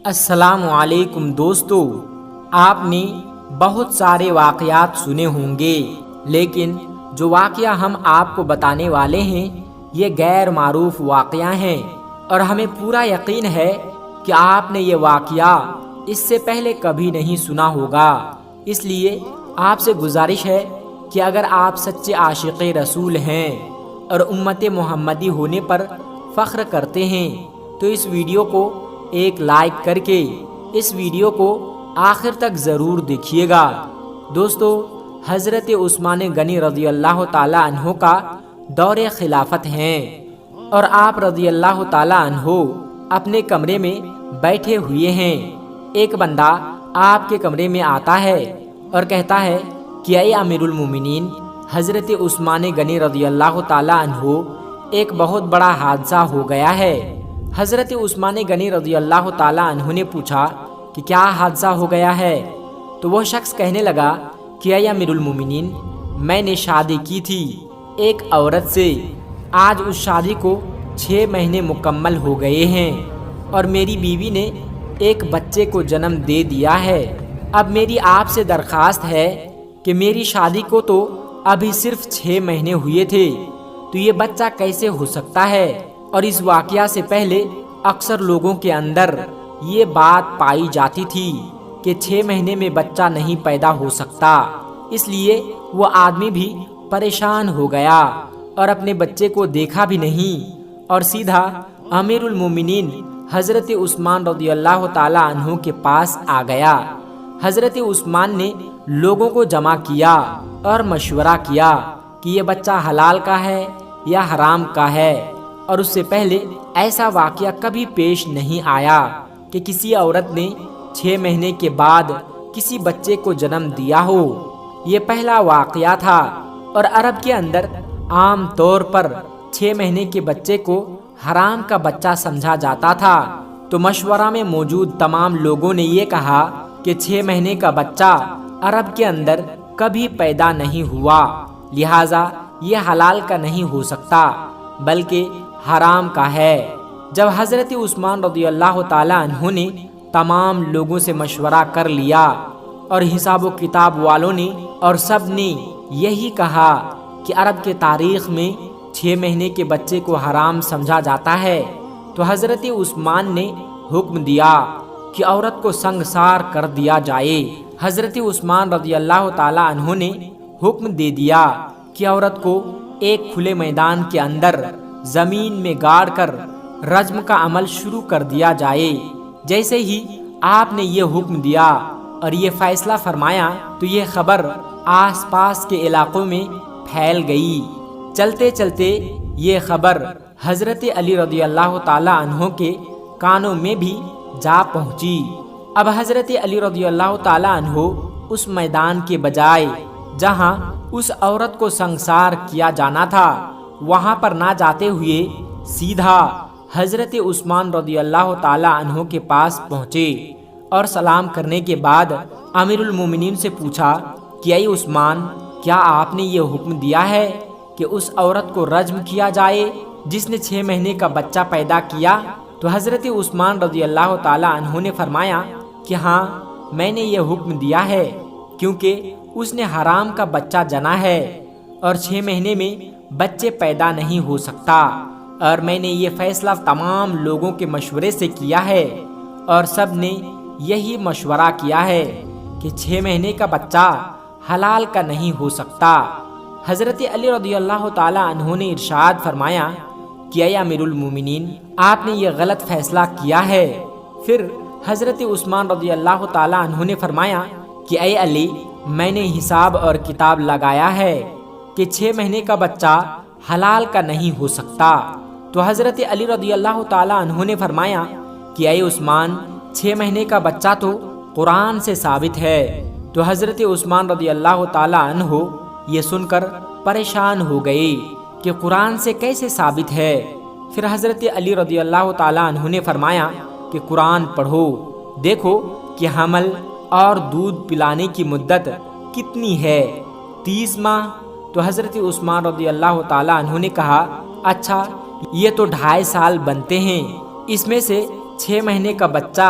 السلام علیکم دوستو، آپ نے بہت سارے واقعات سنے ہوں گے، لیکن جو واقعہ ہم آپ کو بتانے والے ہیں یہ غیر معروف واقعہ ہیں، اور ہمیں پورا یقین ہے کہ آپ نے یہ واقعہ اس سے پہلے کبھی نہیں سنا ہوگا۔ اس لیے آپ سے گزارش ہے کہ اگر آپ سچے عاشق رسول ہیں اور امت محمدی ہونے پر فخر کرتے ہیں تو اس ویڈیو کو ایک لائک کر کے اس ویڈیو کو آخر تک ضرور دیکھیے گا۔ دوستو، حضرت عثمان غنی رضی اللہ تعالی عنہ کا دور خلافت ہیں، اور آپ رضی اللہ تعالی عنہ اپنے کمرے میں بیٹھے ہوئے ہیں۔ ایک بندہ آپ کے کمرے میں آتا ہے اور کہتا ہے کہ اے امیر المومنین، حضرت عثمان غنی رضی اللہ تعالی عنہ ایک بہت بڑا حادثہ ہو گیا ہے۔ حضرت عثمان غنی رضی اللہ تعالی عنہ نے پوچھا کہ کیا حادثہ ہو گیا ہے؟ تو وہ شخص کہنے لگا کہ اے امیر المومنین، میں نے شادی کی تھی ایک عورت سے، آج اس شادی کو 6 مہینے مکمل ہو گئے ہیں اور میری بیوی نے ایک بچے کو جنم دے دیا ہے۔ اب میری آپ سے درخواست ہے کہ میری شادی کو تو ابھی صرف 6 مہینے ہوئے تھے، تو یہ بچہ کیسے ہو سکتا ہے؟ اور اس واقعہ سے پہلے اکثر لوگوں کے اندر یہ بات پائی جاتی تھی کہ 6 مہینے میں بچہ نہیں پیدا ہو سکتا، اس لیے وہ آدمی بھی پریشان ہو گیا اور اپنے بچے کو دیکھا بھی نہیں اور سیدھا امیر المومنین حضرت عثمان رضی اللہ تعالی عنہ کے پاس آ گیا۔ حضرت عثمان نے لوگوں کو جمع کیا اور مشورہ کیا کہ یہ بچہ حلال کا ہے یا حرام کا ہے، اور اس سے پہلے ایسا واقعہ کبھی پیش نہیں آیا کہ کسی عورت نے 6 مہینے کے بعد کسی بچے کو جنم دیا ہو۔ یہ پہلا واقعہ تھا، اور عرب کے اندر عام طور پر 6 مہینے کے بچے کو حرام کا بچہ سمجھا جاتا تھا۔ تو مشورہ میں موجود تمام لوگوں نے یہ کہا کہ 6 مہینے کا بچہ عرب کے اندر کبھی پیدا نہیں ہوا، لہٰذا یہ حلال کا نہیں ہو سکتا بلکہ حرام کا ہے۔ جب حضرت عثمان رضی اللہ تعالی عنہ نے تمام لوگوں سے مشورہ کر لیا اور حساب و کتاب والوں نے اور سب نے یہی کہا کہ عرب کے تاریخ میں 6 مہینے کے بچے کو حرام سمجھا جاتا ہے، تو حضرت عثمان نے حکم دیا کہ عورت کو سنگسار کر دیا جائے۔ حضرت عثمان رضی اللہ تعالی عنہ نے حکم دے دیا کہ عورت کو ایک کھلے میدان کے اندر زمین میں گاڑ کر رجم کا عمل شروع کر دیا جائے۔ جیسے ہی آپ نے یہ حکم دیا اور یہ فیصلہ فرمایا تو یہ خبر آس پاس کے علاقوں میں پھیل گئی۔ چلتے چلتے یہ خبر حضرت علی رضی اللہ تعالی عنہ کے کانوں میں بھی جا پہنچی۔ اب حضرت علی رضی اللہ تعالی عنہ اس میدان کے بجائے جہاں اس عورت کو سنگسار کیا جانا تھا وہاں پر نہ جاتے ہوئے سیدھا حضرت عثمان رضی اللہ تعالی عنہ کے پاس پہنچے اور سلام کرنے کے بعد امیر المومنین سے پوچھا کہ اے عثمان، کیا آپ نے یہ حکم دیا ہے کہ اس عورت کو رجم کیا جائے جس نے 6 مہینے کا بچہ پیدا کیا؟ تو حضرت عثمان رضی اللہ تعالی عنہ نے فرمایا کہ ہاں، میں نے یہ حکم دیا ہے، کیونکہ اس نے حرام کا بچہ جنا ہے اور 6 مہینے میں بچے پیدا نہیں ہو سکتا، اور میں نے یہ فیصلہ تمام لوگوں کے مشورے سے کیا ہے اور سب نے یہی مشورہ کیا ہے کہ 6 مہینے کا بچہ حلال کا نہیں ہو سکتا۔ حضرت علی رضی اللہ تعالی عنہ نے ارشاد فرمایا کہ اے امیر المومنین، آپ نے یہ غلط فیصلہ کیا ہے۔ پھر حضرت عثمان رضی اللہ تعالی عنہ نے فرمایا کہ اے علی، میں نے حساب اور کتاب لگایا ہے کہ 6 مہینے کا بچہ حلال کا نہیں ہو سکتا۔ تو حضرت علی رضی اللہ تعالی عنہ نے فرمایا کہ اے عثمان، 6 مہینے کا بچہ تو قرآن سے ثابت ہے۔ تو حضرت عثمان رضی اللہ تعالی عنہ یہ سن کر پریشان ہو گئے کہ قرآن سے کیسے ثابت ہے۔ پھر حضرت علی رضی اللہ تعالی عنہ نے فرمایا کہ قرآن پڑھو، دیکھو کہ حمل اور دودھ پلانے کی مدت کتنی ہے، 30 ماہ۔ تو حضرت عثمان رضی اللہ تعالی عنہ نے کہا، اچھا، یہ تو 2.5 سال بنتے ہیں، اس میں سے 6 مہینے کا بچہ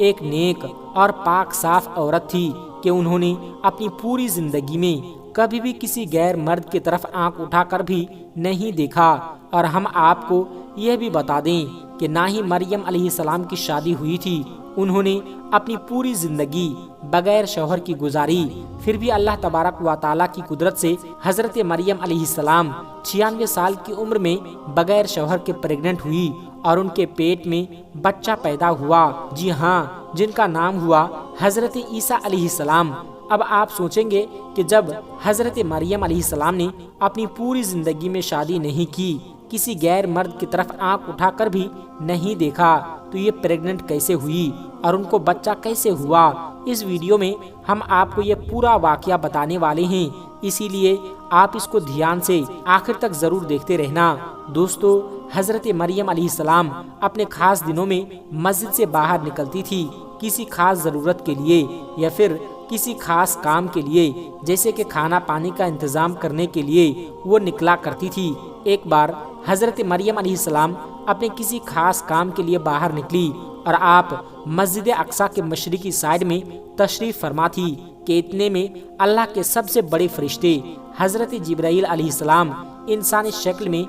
ایک نیک اور پاک صاف عورت تھی کہ انہوں نے اپنی پوری زندگی میں کبھی بھی کسی غیر مرد کی طرف آنکھ اٹھا کر بھی نہیں دیکھا۔ اور ہم آپ کو یہ بھی بتا دیں کہ نہ ہی مریم علیہ السلام کی شادی ہوئی تھی، انہوں نے اپنی پوری زندگی بغیر شوہر کی گزاری۔ پھر بھی اللہ تبارک و تعالیٰ کی قدرت سے حضرت مریم علیہ السلام 96 سال کی عمر میں بغیر شوہر کے پریگننٹ ہوئی اور ان کے پیٹ میں بچہ پیدا ہوا، جی ہاں، جن کا نام ہوا حضرت عیسیٰ علیہ السلام۔ اب آپ سوچیں گے کہ جب حضرت مریم علیہ السلام نے اپنی پوری زندگی میں شادی نہیں کی، کسی غیر مرد کی طرف آنکھ اٹھا کر بھی نہیں دیکھا، تو یہ پریگننٹ کیسے ہوئی اور ان کو بچہ کیسے ہوا؟ اس ویڈیو میں ہم آپ کو یہ پورا واقعہ بتانے والے ہیں، اسی لیے آپ اس کو دھیان سے آخر تک ضرور دیکھتے رہنا۔ دوستو، حضرت مریم علیہ السلام اپنے خاص دنوں میں مسجد سے باہر نکلتی تھی، کسی خاص ضرورت کے لیے یا پھر کسی خاص کام کے لیے، جیسے کہ کھانا پانی کا انتظام کرنے کے لیے وہ نکلا کرتی تھی۔ ایک بار حضرت مریم علیہ السلام اپنے کسی خاص کام کے لیے باہر نکلی اور آپ مسجد اقصی کے مشرقی سائڈ میں تشریف فرما تھی کہ اتنے میں اللہ کے سب سے بڑے فرشتے حضرت جبرائیل علیہ السلام انسانی شکل میں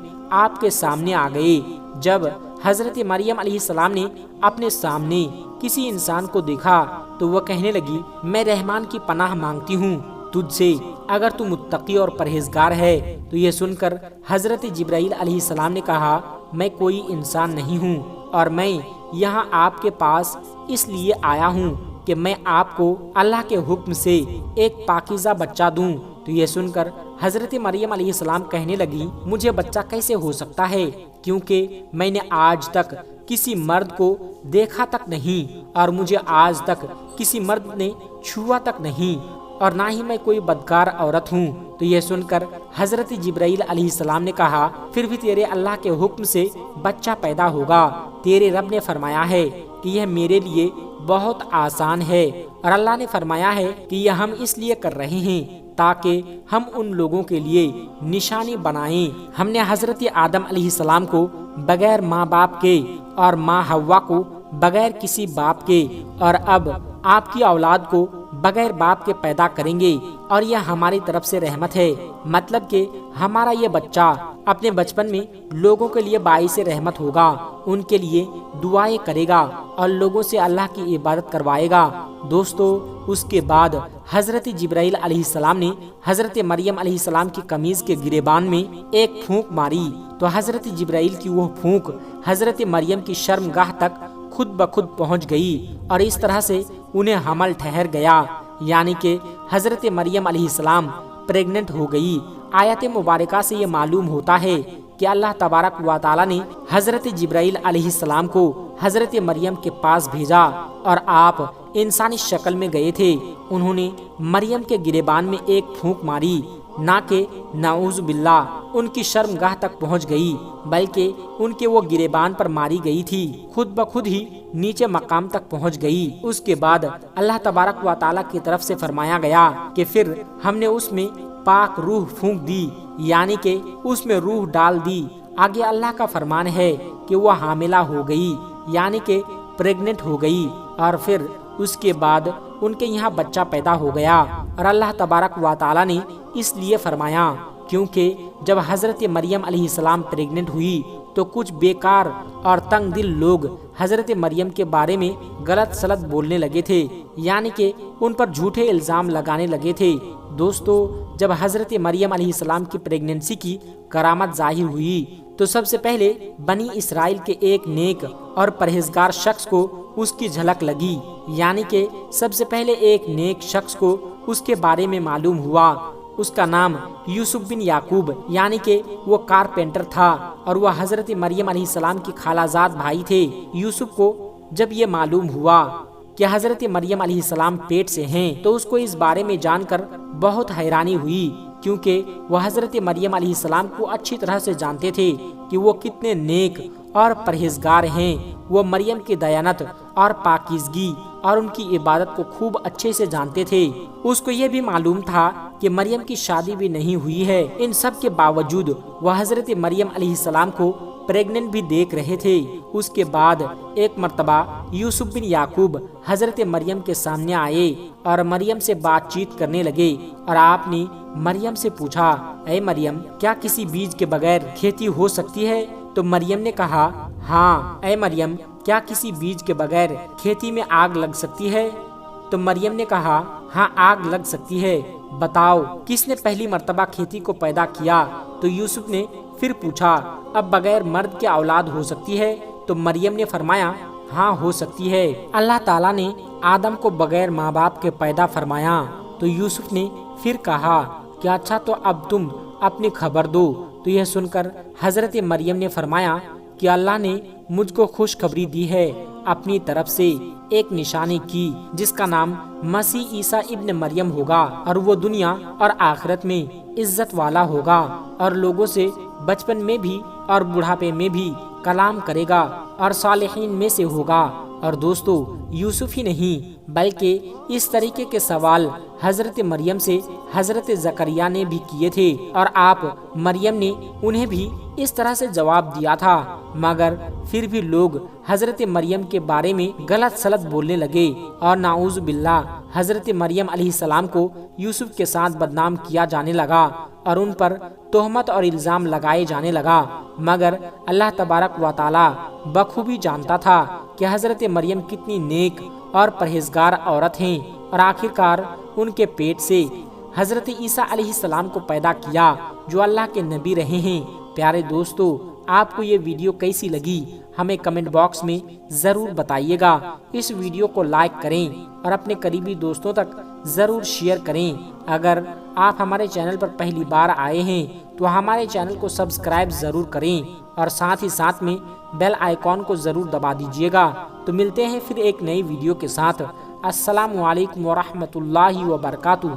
آپ کے سامنے آ گئے۔ جب حضرت مریم علیہ السلام نے اپنے سامنے کسی انسان کو دیکھا تو وہ کہنے لگی، میں رحمان کی پناہ مانگتی ہوں تجھ سے، اگر تو متقی اور پرہیزگار ہے۔ تو یہ سن کر حضرت جبرائیل علیہ السلام نے کہا، میں کوئی انسان نہیں ہوں اور میں یہاں آپ کے پاس اس لیے آیا ہوں کہ میں آپ کو اللہ کے حکم سے ایک پاکیزہ بچہ دوں۔ تو یہ سن کر حضرت مریم علیہ السلام کہنے لگی، مجھے بچہ کیسے ہو سکتا ہے، کیونکہ میں نے آج تک کسی مرد کو دیکھا تک نہیں اور مجھے آج تک کسی مرد نے چھوا تک نہیں، اور نہ ہی میں کوئی بدکار عورت ہوں۔ تو یہ سن کر حضرت جبرائیل علیہ السلام نے کہا، پھر بھی تیرے اللہ کے حکم سے بچہ پیدا ہوگا، تیرے رب نے فرمایا ہے کہ یہ میرے لیے بہت آسان ہے، اور اللہ نے فرمایا ہے کہ یہ ہم اس لیے کر رہے ہیں تاکہ ہم ان لوگوں کے لیے نشانی بنائیں۔ ہم نے حضرت آدم علیہ السلام کو بغیر ماں باپ کے اور ماں حوا کو بغیر کسی باپ کے، اور اب آپ کی اولاد کو بغیر باپ کے پیدا کریں گے، اور یہ ہماری طرف سے رحمت ہے، مطلب کہ ہمارا یہ بچہ اپنے بچپن میں لوگوں کے لیے باعث رحمت ہوگا، ان کے لیے دعائیں کرے گا اور لوگوں سے اللہ کی عبادت کروائے گا۔ دوستو، اس کے بعد حضرت جبرائیل علیہ السلام نے حضرت مریم علیہ السلام کی قمیض کے گریبان میں ایک پھونک ماری، تو حضرت جبرائیل کی وہ پھونک حضرت مریم کی شرمگاہ تک خود بخود پہنچ گئی، اور اس طرح سے انہیں حمل ٹھہر گیا، یعنی کہ حضرت مریم علیہ السلام پریگننٹ ہو گئی۔ آیت مبارکہ سے یہ معلوم ہوتا ہے کہ اللہ تبارک و تعالیٰ نے حضرت جبرائیل علیہ السلام کو حضرت مریم کے پاس بھیجا، اور آپ انسانی شکل میں گئے تھے۔ انہوں نے مریم کے گریبان میں ایک پھونک ماری، نہ کہ نعوذ باللہ ان کی شرمگاہ تک پہنچ گئی، بلکہ ان کے وہ گریبان پر ماری گئی تھی، خود بخود ہی نیچے مقام تک پہنچ گئی۔ اس کے بعد اللہ تبارک و تعالیٰ کی طرف سے فرمایا گیا کہ پھر ہم نے اس میں پاک روح پھونک دی، یعنی کہ اس میں روح ڈال دی۔ آگے اللہ کا فرمان ہے کہ وہ حاملہ ہو گئی، یعنی کہ پریگننٹ ہو گئی، اور پھر اس کے بعد ان کے یہاں بچہ پیدا ہو گیا، اور اللہ تبارک و تعالیٰ نے اس لیے فرمایا کیونکہ جب حضرت مریم علیہ السلام پریگننٹ ہوئی تو کچھ بیکار اور تنگ دل لوگ حضرت مریم کے بارے میں غلط سلط بولنے لگے تھے، یعنی کہ ان پر جھوٹے الزام لگانے لگے تھے۔ دوستو، جب حضرت مریم علیہ السلام کی پریگننسی کی کرامت ظاہر ہوئی تو سب سے پہلے بنی اسرائیل کے ایک نیک اور پرہیزگار شخص کو اس کی جھلک لگی، یعنی کہ سب سے پہلے ایک نیک شخص کو اس کے بارے میں معلوم ہوا۔ اس کا نام یوسف بن یعقوب یعنی کہ وہ کارپینٹر تھا، اور وہ حضرت مریم علیہ السلام کی خالہ زاد بھائی تھے۔ یوسف کو جب یہ معلوم ہوا کہ حضرت مریم علیہ السلام پیٹ سے ہیں تو اس کو اس بارے میں جان کر بہت حیرانی ہوئی، کیونکہ وہ حضرت مریم علیہ السلام کو اچھی طرح سے جانتے تھے کہ وہ کتنے نیک اور پرہیزگار ہیں۔ وہ مریم کی دیانت اور پاکیزگی اور ان کی عبادت کو خوب اچھے سے جانتے تھے۔ اس کو یہ بھی معلوم تھا کہ مریم کی شادی بھی نہیں ہوئی ہے۔ ان سب کے باوجود وہ حضرت مریم علیہ السلام کو پریگننٹ بھی دیکھ رہے تھے۔ اس کے بعد ایک مرتبہ یوسف بن یعقوب حضرت مریم کے سامنے آئے اور مریم سے بات چیت کرنے لگے، اور آپ نے مریم سے پوچھا، اے مریم، کیا کسی بیج کے بغیر کھیتی ہو سکتی ہے؟ تو مریم نے کہا، ہاں۔ اے مریم، کیا کسی بیج کے بغیر کھیتی میں آگ لگ سکتی ہے؟ تو مریم نے کہا، ہاں، آگ لگ سکتی ہے۔ بتاؤ، کس نے پہلی مرتبہ کھیتی کو پیدا کیا؟ تو یوسف نے پھر پوچھا، اب بغیر مرد کے اولاد ہو سکتی ہے؟ تو مریم نے فرمایا، ہاں، ہو سکتی ہے۔ اللہ تعالیٰ نے آدم کو بغیر ماں باپ کے پیدا فرمایا۔ تو یوسف نے پھر کہا کہ اچھا، تو اب تم اپنی خبر دو۔ تو یہ سن کر حضرت مریم نے فرمایا کہ اللہ نے مجھ کو خوشخبری دی ہے اپنی طرف سے ایک نشانی کی، جس کا نام مسیح عیسیٰ ابن مریم ہوگا، اور وہ دنیا اور آخرت میں عزت والا ہوگا، اور لوگوں سے بچپن میں بھی اور بڑھاپے میں بھی کلام کرے گا، اور صالحین میں سے ہوگا۔ اور دوستو، یوسف ہی نہیں بلکہ اس طریقے کے سوال حضرت مریم سے حضرت زکریا نے بھی کیے تھے، اور آپ مریم نے انہیں بھی اس طرح سے جواب دیا تھا، مگر پھر بھی لوگ حضرت مریم کے بارے میں غلط سلط بولنے لگے، اور نعوذ باللہ حضرت مریم علیہ السلام کو یوسف کے ساتھ بدنام کیا جانے لگا، اور ان پر تہمت اور الزام لگائے جانے لگا۔ مگر اللہ تبارک و تعالی بخوبی جانتا تھا کہ حضرت مریم کتنی نیک اور پرہیزگار عورت ہیں، اور آخرکار ان کے پیٹ سے حضرت عیسیٰ علیہ السلام کو پیدا کیا، جو اللہ کے نبی رہے ہیں۔ پیارے دوستو، آپ کو یہ ویڈیو کیسی لگی ہمیں کمنٹ باکس میں ضرور بتائیے گا۔ اس ویڈیو کو لائک کریں اور اپنے قریبی دوستوں تک ضرور شیئر کریں۔ اگر آپ ہمارے چینل پر پہلی بار آئے ہیں تو ہمارے چینل کو سبسکرائب ضرور کریں، اور ساتھ ہی ساتھ میں بیل آئیکن کو ضرور دبا دیجیے گا۔ تو ملتے ہیں پھر ایک نئی ویڈیو کے ساتھ۔ السلام علیکم ورحمۃ اللہ وبرکاتہ۔